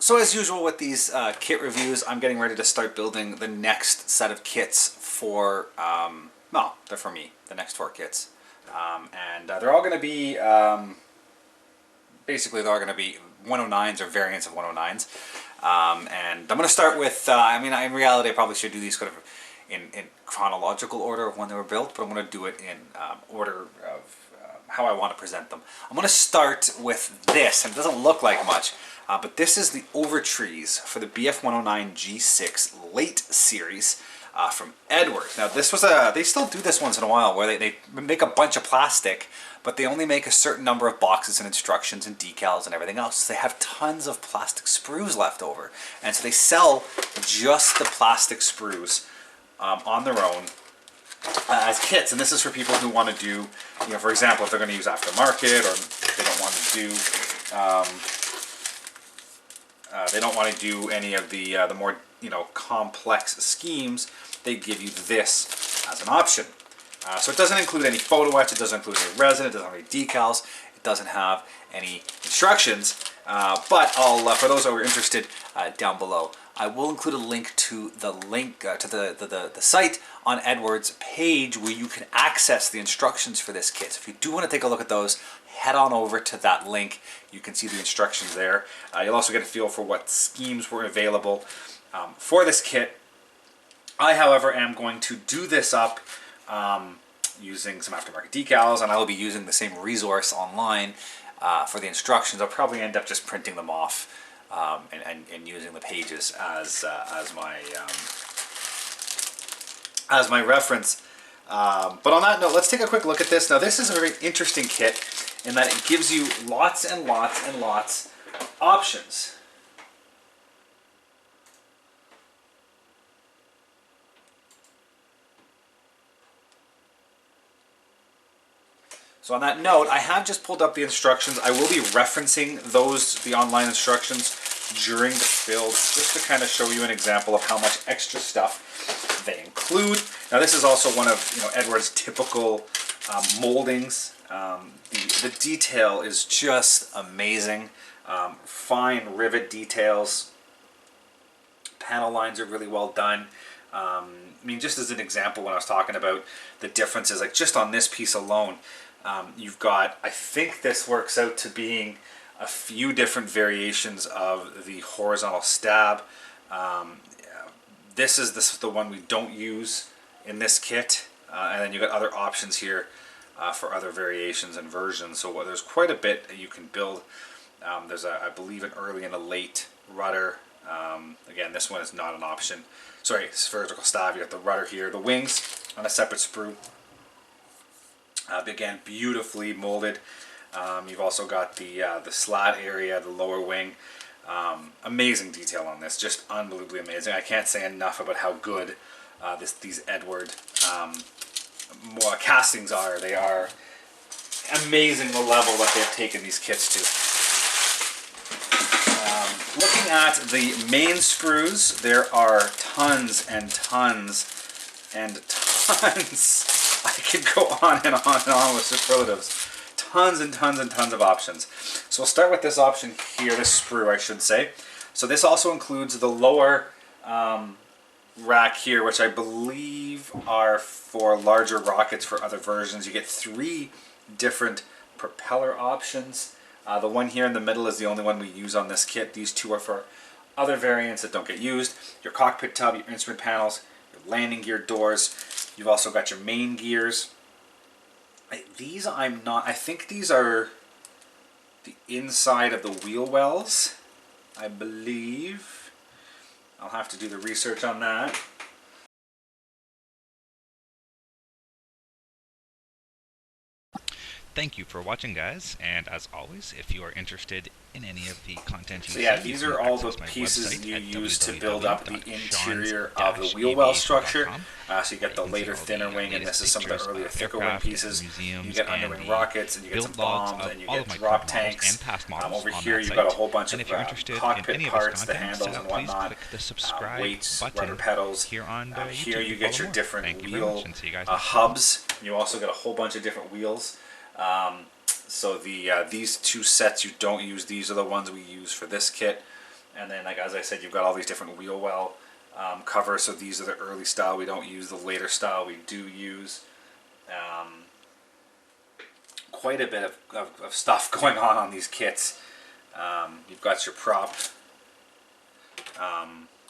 So as usual with these kit reviews, I'm getting ready to start building the next set of kits for, well, they're for me, the next 4 kits. And they're all going to be, basically they're all going to be 109s or variants of 109s. And I'm going to start with, I mean, in reality I probably should do these kind of in chronological order of when they were built, but I'm going to do it in order of how I want to present them. I'm going to start with this, and it doesn't look like much, but this is the overtrees for the BF109 G6 late series from Eduard. Now this was they still do this once in a while where they make a bunch of plastic, but they only make a certain number of boxes and instructions and decals and everything else. So they have tons of plastic sprues left over, and so they sell just the plastic sprues on their own as kits. And this is for people who want to do, you know, for example, if they're going to use aftermarket, or they don't want to do any of the more, you know, complex schemes, they give you this as an option. So it doesn't include any photo-etch, it doesn't include any resin, it doesn't have any decals, it doesn't have any instructions, but I'll, for those who are interested, down below, I will include a link to the site on Eduard's page where you can access the instructions for this kit. So if you do want to take a look at those, head on over to that link. You can see the instructions there. You'll also get a feel for what schemes were available for this kit. I, however, am going to do this up using some aftermarket decals, and I will be using the same resource online for the instructions. I'll probably end up just printing them off and using the pages as my reference. But on that note, let's take a quick look at this. Now this is a very interesting kit in that it gives you lots and lots and lots of options. So on that note, I have just pulled up the instructions. I will be referencing the online instructions during the build, just to kind of show you an example of how much extra stuff they include. Now this is also one of, you know, Eduard's typical moldings. The detail is just amazing. Fine rivet details. Panel lines are really well done. I mean, just as an example, when I was talking about the differences, like just on this piece alone, you've got, I think this works out to being a few different variations of the horizontal stab. This is the one we don't use in this kit, and then you've got other options here for other variations and versions. So there's quite a bit that you can build. There's I believe an early and a late rudder. Again, this one is not an option. Sorry, it's vertical stab. You got the rudder here, the wings on a separate sprue. Again, beautifully molded. You've also got the slat area, the lower wing. Amazing detail on this, just unbelievably amazing. I can't say enough about how good these Eduard castings are. They are amazing, the level that they've taken these kits to. Looking at the main sprues, there are tons and tons and tons. I could go on and on and on with superlatives. Tons and tons and tons of options. So we'll start with this option here, this sprue I should say. So this also includes the lower rack here, which I believe are for larger rockets for other versions. You get 3 different propeller options. The one here in the middle is the only one we use on this kit. These 2 are for other variants that don't get used. Your cockpit tub, your instrument panels, your landing gear doors. You've also got your main gears. These I think these are the inside of the wheel wells, I believe. I'll have to do the research on that. Thank you for watching, guys, and as always, if you are interested in any of the content you see, yeah, these are all the pieces you use to build up the interior of the wheel well structure. So you get the later thinner wing, and this is some of the earlier thicker wing pieces. You get underwing rockets, and you get some bombs, and you get drop tanks. Over here you've got a whole bunch of cockpit parts, the handles and whatnot, weights, rubber pedals. Here you get your different wheel hubs. You also get a whole bunch of different wheels. So these 2 sets you don't use. These are the ones we use for this kit. And then, like as I said, you've got all these different wheel well covers. So these are the early style. We don't use the later style. We do use quite a bit of stuff going on these kits. You've got your prop,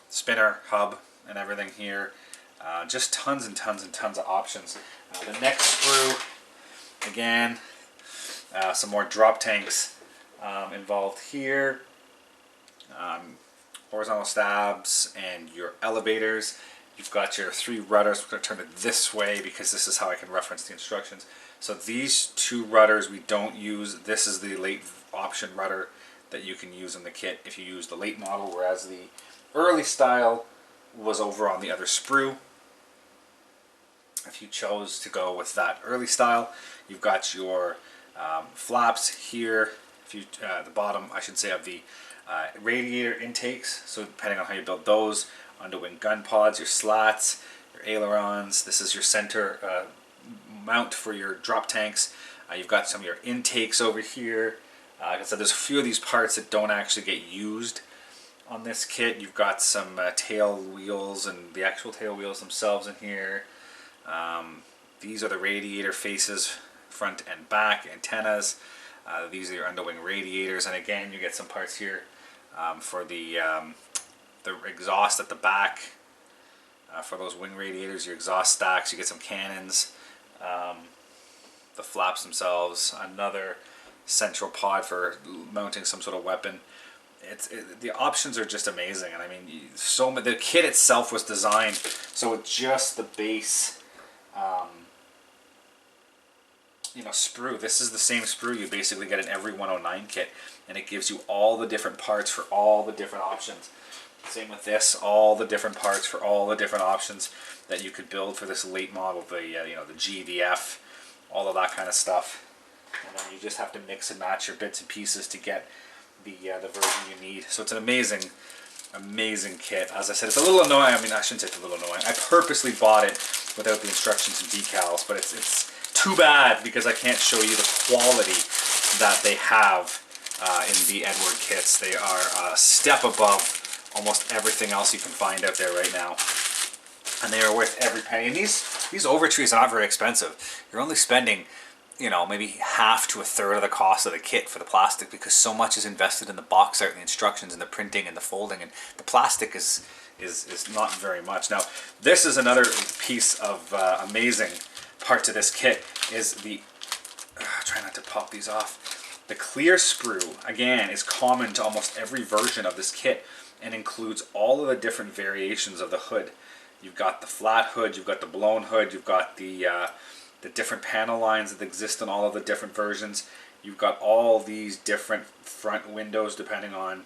spinner, hub, and everything here. Just tons and tons and tons of options. The neck screw, again, some more drop tanks involved here. Horizontal stabs and your elevators. You've got your 3 rudders. We're going to turn it this way because this is how I can reference the instructions. So these 2 rudders we don't use. This is the late option rudder that you can use in the kit if you use the late model, whereas the early style was over on the other sprue. If you chose to go with that early style, you've got your flaps here. If you the bottom, I should say, of the radiator intakes. So depending on how you build those, underwing gun pods, your slats, your ailerons. This is your center mount for your drop tanks. You've got some of your intakes over here. Like I said, there's a few of these parts that don't actually get used on this kit. You've got some tail wheels and the actual tail wheels themselves in here. These are the radiator faces, front and back, antennas. These are your underwing radiators, and again you get some parts here for the exhaust at the back for those wing radiators, your exhaust stacks. You get some cannons, the flaps themselves, another central pod for mounting some sort of weapon. The options are just amazing, and I mean, the kit itself was designed so with just the base, sprue. This is the same sprue you basically get in every 109 kit, and it gives you all the different parts for all the different options. Same with this, all the different parts for all the different options that you could build for this late model, the G, the F, all of that kind of stuff. And then you just have to mix and match your bits and pieces to get the version you need. So it's an amazing kit. As I said, it's a little annoying. I mean, I shouldn't say it's a little annoying. I purposely bought it without the instructions and decals, but it's too bad because I can't show you the quality that they have in the Eduard kits. They are a step above almost everything else you can find out there right now, and they are worth every penny. And these overtrees are not very expensive. You're only spending, maybe half to a third of the cost of the kit for the plastic, because so much is invested in the box art and the instructions and the printing and the folding, and the plastic is not very much. Now, this is another piece of amazing part to this kit is the try not to pop these off. The clear sprue, again, is common to almost every version of this kit and includes all of the different variations of the hood. You've got the flat hood, you've got the blown hood, you've got the different panel lines that exist in all of the different versions. You've got all these different front windows depending on,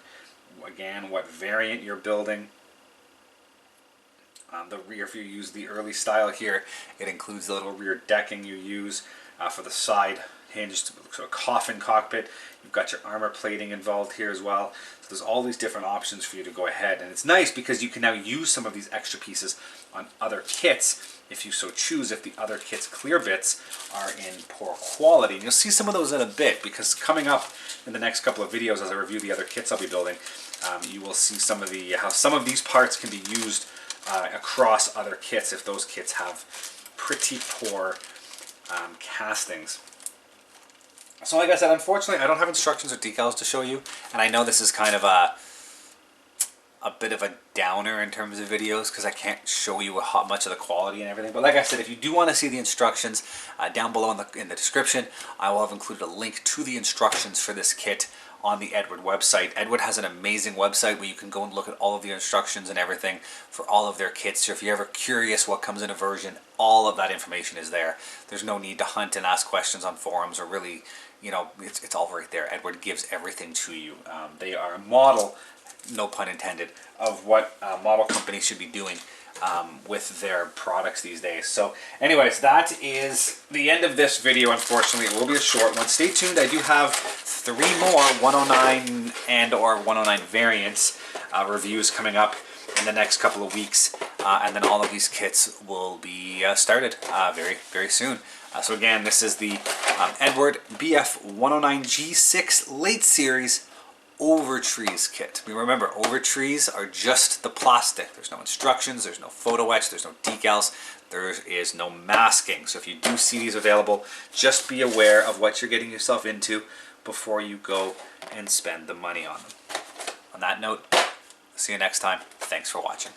again, what variant you're building. The rear, if you use the early style here, it includes the little rear decking you use for the side hinged sort of coffin cockpit. You've got your armor plating involved here as well. So there's all these different options for you to go ahead. And it's nice because you can now use some of these extra pieces on other kits if you so choose, if the other kit's clear bits are in poor quality. And you'll see some of those in a bit, because coming up in the next couple of videos as I review the other kits I'll be building, you will see some of how some of these parts can be used across other kits if those kits have pretty poor castings. So like I said, unfortunately I don't have instructions or decals to show you, and I know this is kind of a bit of a downer in terms of videos because I can't show you much of the quality and everything. But like I said, if you do want to see the instructions, down below in the description I will have included a link to the instructions for this kit on the Eduard website. Eduard has an amazing website where you can go and look at all of the instructions and everything for all of their kits. So if you're ever curious what comes in a version, all of that information is there. There's no need to hunt and ask questions on forums, or really, it's all right there. Eduard gives everything to you. They are a model, no pun intended, of what model companies should be doing with their products these days. So anyways, that is the end of this video. Unfortunately, it will be a short one. Stay tuned. I do have 3 more 109 and or 109 variants reviews coming up in the next couple of weeks, and then all of these kits will be started very, very soon. So again, this is the Eduard BF 109 G6 Late Series overtrees kit. Remember, overtrees are just the plastic. There's no instructions, there's no photo etch, there's no decals, there is no masking. So if you do see these available, just be aware of what you're getting yourself into before you go and spend the money on them. On that note, see you next time. Thanks for watching.